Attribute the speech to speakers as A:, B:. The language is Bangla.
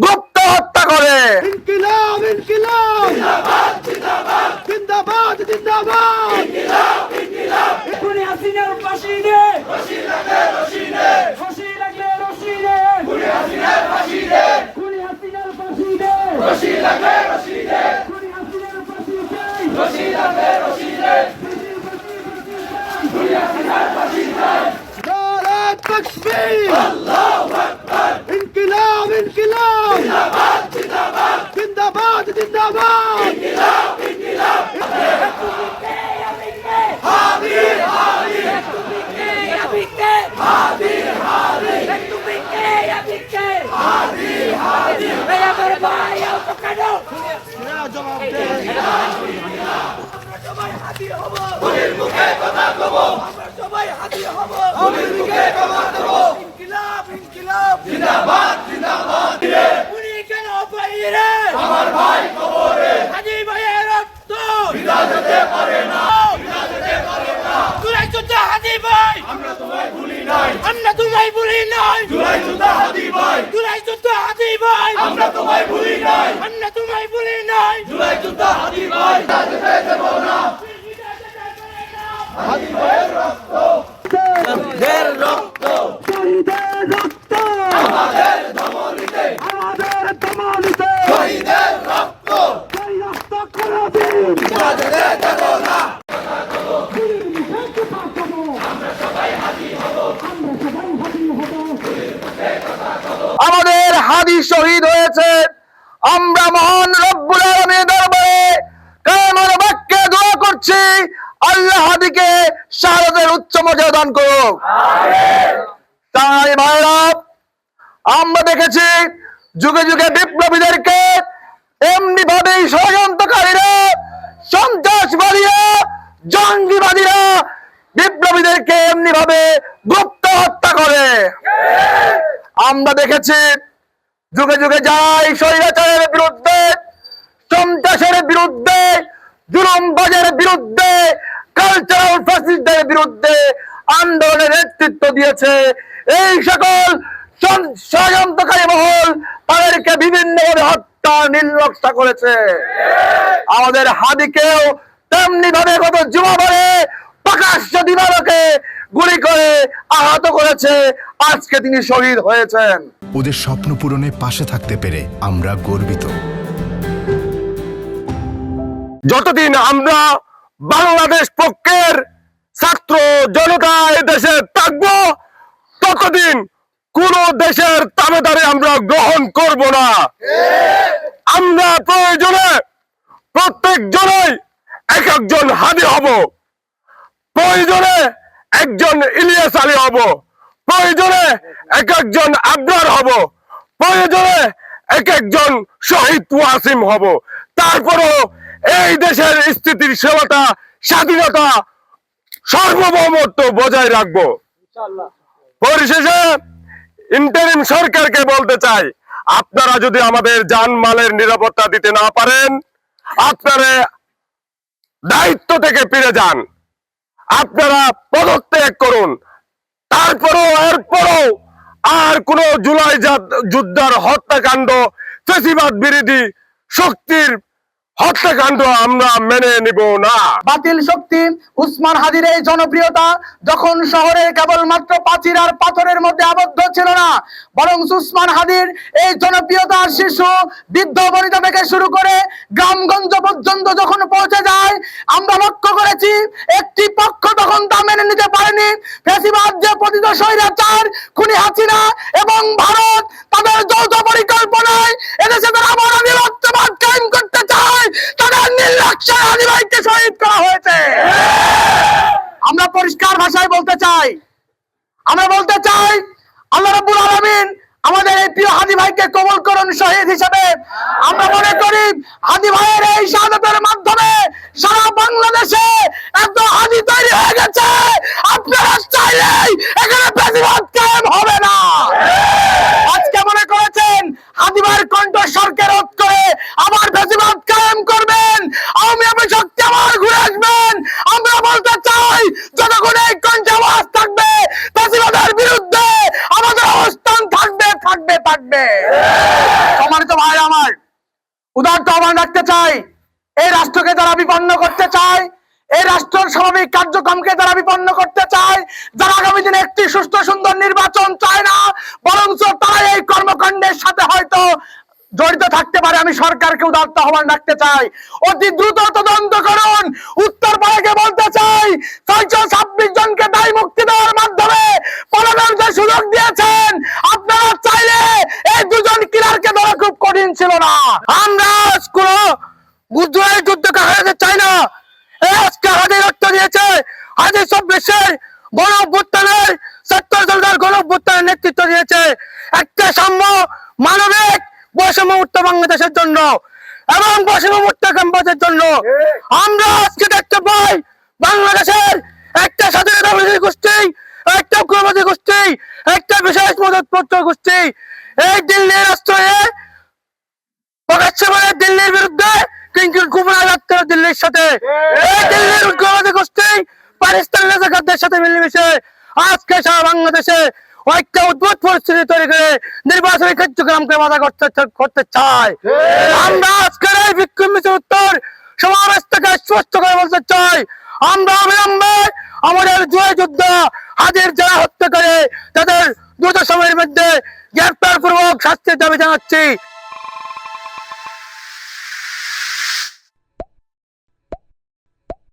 A: গুপ্ত হত্যা করে।
B: ইনকিলাব ইনকিলাব জিন্দাবাদ জিন্দাবাদ জিন্দাবাদ জিন্দাবাদ ইনকিলাব ইনকিলাব
C: খুনি হাসিনার ফাঁসি দে,
B: রশি লাগলে রশি দে
C: ফাঁসি লাগলে রশি দে,
B: খুনি হাসিনার ফাঁসি দে
C: খুনি হাসিনার ফাঁসি দে,
B: রশি লাগলে রশি দে
C: খুনি হাসিনার ফাঁসি দে,
B: রশি লাগলে রশি দে খুনি হাসিনার ফাঁসি দে। নারে তাকবীর আল্লাহু আকবার ইনকিলাব ইনকিলাব জিন্দাবাদ জিন্দাবাদ জিন্দাবাদ জিন্দাবাদ ইনকিলাব ইনকিলাব হাদির হাদির হাদির হাদির জবাব দে খুনির মুখে কথা কব সবাই হাজির হব খুনির মুখে কথা কব ইনকিলাব ইনকিলাব জিন্দাবাদ জিন্দাবাদ
C: খুনি কেন বাইরে,
B: আমার ভাই কবরে
C: হাজি ভাইয়ের রক্ত
B: বিনা যেতে পারে না বিনা যেতে পারে না
C: জুলাই যোদ্ধা হাজি ভাই,
B: আমরা তোমায় ভুলি নাই
C: আমরা তোমায় ভুলি নাই,
B: জুলাই যোদ্ধা হাদি ভাই
C: জুলাই যোদ্ধা হাজি ভাই,
B: আমরা তোমায় ভুলি নাই
C: আমরা তোমায় ভুলি নাই,
B: জুলাই যোদ্ধা হাদি ভাই বিনা যেতে দেব না হাদি ভাইয়ের রক্ত দের রক্ত
C: শহীদের রক্ত
B: আমাদের ধমনীতে
C: আমাদের দমনিতে,
B: শহীদের রক্ত
C: সেই রক্ত কোনদিন
B: বিনা যেতে দেব না
C: আমরা সবাই হাজির হব।
A: আমাদের হাদি শহীদ হয়েছে। আমরা মহান রব্বুল আলামিনের দরবারে কালেমার বাক্যে দোয়া করছি, আল্লাহ হাদিকে শাহাদাতের উচ্চ মর্যাদা দান করুক। তাই ভাইরা, আমরা দেখেছি যুগে যুগে বিপ্লবীদেরকে এমনি ভাবেই ষড়যন্ত্রকারীরা, সন্ত্রাসবাদীরা, জঙ্গিবাদীরা বিপ্লবীদেরকে এমনি ভাবে গুপ্ত হত্যা করে। আমরা দেখেছি যুগে যুগে যাই স্বৈরাচারের বিরুদ্ধে, সন্ত্রাসের বিরুদ্ধে, জুলুমবাজের বিরুদ্ধে, কালচারাল ফ্যাসিস্টদের বিরুদ্ধে আন্দোলনের নেতৃত্ব দিয়েছে, এই সকল ষড়যন্ত্রকারী মহল তাদেরকে বিভিন্নভাবে হত্যা নির্লক্ষা করেছে। আমাদের হাদিকেও তেমনি ভাবে গত জুমাবারে প্রকাশ্য দিবালোকে গুলি করে আহত করেছে। আজকে তিনি শহীদ হয়েছেন।
D: ওদের স্বপ্ন পূরণে পাশে থাকতে পেরে আমরা গর্বিত।
A: যতদিন আমরা বাংলাদেশ পক্ষের ছাত্র জনতা এদেশে থাকবো, ততদিন কোন দেশের দাবিদারি আমরা গ্রহণ করব না। আমরা প্রয়োজনে প্রত্যেক জনই এক একজন হাদি হব, প্রয়োজনে একজন ইলিয়াস আলী হব, প্রয়োজনে এক একজন আবরার হব, প্রয়োজনে এক একজন শহীদ ওয়াসিম হব। তারপরও এই দেশের স্থিতিশীলতা, স্বাধীনতা, সার্বভৌমত্ব বজায় রাখবো। পরিশেষে ইন্টারিম সরকারকে বলতে চাই, আপনারা যদি আমাদের জানমালের নিরাপত্তা দিতে না পারেন, আপনারা দায়িত্ব থেকে ফিরে যান, আপনারা পদত্যাগ করুন। তারপরও এরপরও আর কোন জুলাই যোদ্ধার হত্যাকাণ্ড, ফ্যাসিবাদ বিরোধী শক্তির হত্যাকাণ্ড আমরা মেনে নিব না।
E: বাতিল শক্তি উসমান হাদির এই জনপ্রিয়তা যখন শহরে কেবলমাত্র প্রাচীর আর পাথরের মধ্যে আবদ্ধ ছিল না, বরং উসমান হাদির এই জনপ্রিয়তার শিশু, বৃদ্ধ বনিতা থেকে শুরু করে গ্রামগঞ্জ পর্যন্ত যখন পৌঁছে যায়, আমরা লক্ষ্য করেছি একটি পক্ষ তখন তা মেনে নিতে পারেনি। ফ্যাসিবাদ যে পতিত স্বৈরাচার খুনি হাসিনা এবং ভারত তাদের যৌথ পরিকল্পনায় এদেশে তারা আবার নিরক্ষবাদ কায়েম করতে চায়, তাদের নির্লক্ষ্যে আলী ভাইকে শহীদ করা হয়েছে। আমরা পরিষ্কার ভাষায় বলতে চাই, আল্লাহ রাব্বুল আলামিন আমাদের এই প্রিয় হাদি ভাইকে কবুল করুন শহীদ হিসেবে। আমরা মনে করি হাদি ভাইয়ের এই শাহাদাতের মাধ্যমে সারা বাংলাদেশে এত হাদি তৈরি হয়ে গেছে, আপনারা চাইলেই এখানে ফ্যাসিবাদ কায়েম হবে না। আজকে মনে করেছেন হাদি ভাইয়ের কণ্ঠস্বরকে রোধ করে আবার ফ্যাসিবাদ কায়েম করবেন, আওয়ামী লীগের শক্তি আবার ঘুরে আসবেন। আমরা বলতে চাই, যতক্ষণ এই কণ্ঠে আওয়াজ থাকবে, ফ্যাসিবাদের বিরুদ্ধে আমাদের অবস্থান থাকবে। উদারত আহ্বান রাখতে চাই, এই রাষ্ট্রকে যারা বিপন্ন করতে চায়, এই রাষ্ট্রের স্বাভাবিক কার্যক্রমকে যারা বিপন্ন করতে চায়, যারা আগামী দিনে একটি সুস্থ সুন্দর নির্বাচন চায় না, বরঞ্চ তারা এই কর্মকাণ্ডের সাথে হয়তো জড়িত থাকতে পারে, আমি সরকারকে উদারত আহ্বান রাখতে চাই, অতি দ্রুত তদন্ত করুন। উত্তরপাড়াকে বলতে চাই, 626 জনকে দায় মুক্তি দেওয়ার মাধ্যমে পলানোর যে সুযোগ দিয়েছেন, আপনারা চাইলে এই দুজন কিলারকে ধরা খুব কঠিন ছিল না। আমরা কোনো গুজরাটের যুদ্ধকে হারাতে চাই না। আজকে হাজির রক্ত দিয়েছে, হাজির 24-এর গণ অভ্যুত্থানের ছাত্র জনতার গণ অভ্যুত্থানের নেতৃত্ব দিয়েছে একটা সাম্য মানবিক বৈষম্যমুক্ত বাংলাদেশের জন্য এবং বৈষম্যমুক্ত ক্যাম্পাসের জন্য। আমরা আজকে দেখতে পাই বাংলাদেশের একটা স্বাধীনতাবাদী গোষ্ঠী, একটা উগ্রবাদী গোষ্ঠী, একটা বিশেষ মদতপত্র গোষ্ঠী এই দিল্লির আশ্রয়ে প্রকাশ্যে বলে দিল্লির বিরুদ্ধে কিন্তু গুমরা যাচ্ছে দিল্লির সাথে। এই দিল্লির উগ্রবাদী গোষ্ঠী পাকিস্তানের নেতাদের সাথে মিলেমিশে আজকে সারা বাংলাদেশে একটা অদ্ভুত পরিস্থিতি তৈরি করে নির্বাচনী কার্যক্রমকে বাধা করতে চায়। আমরা আজকের এই বিক্ষোভ মিছিল উত্তর সমাবেশ থেকে স্পষ্ট করে বলতে চাই, আমরা অবিলম্বে আমাদের জয় যোদ্ধা হাজির যারা হত্যা করে তাদের দ্রুত সময়ের মধ্যে গ্রেপ্তার পূর্বক শাস্তির দাবি জানাচ্ছি।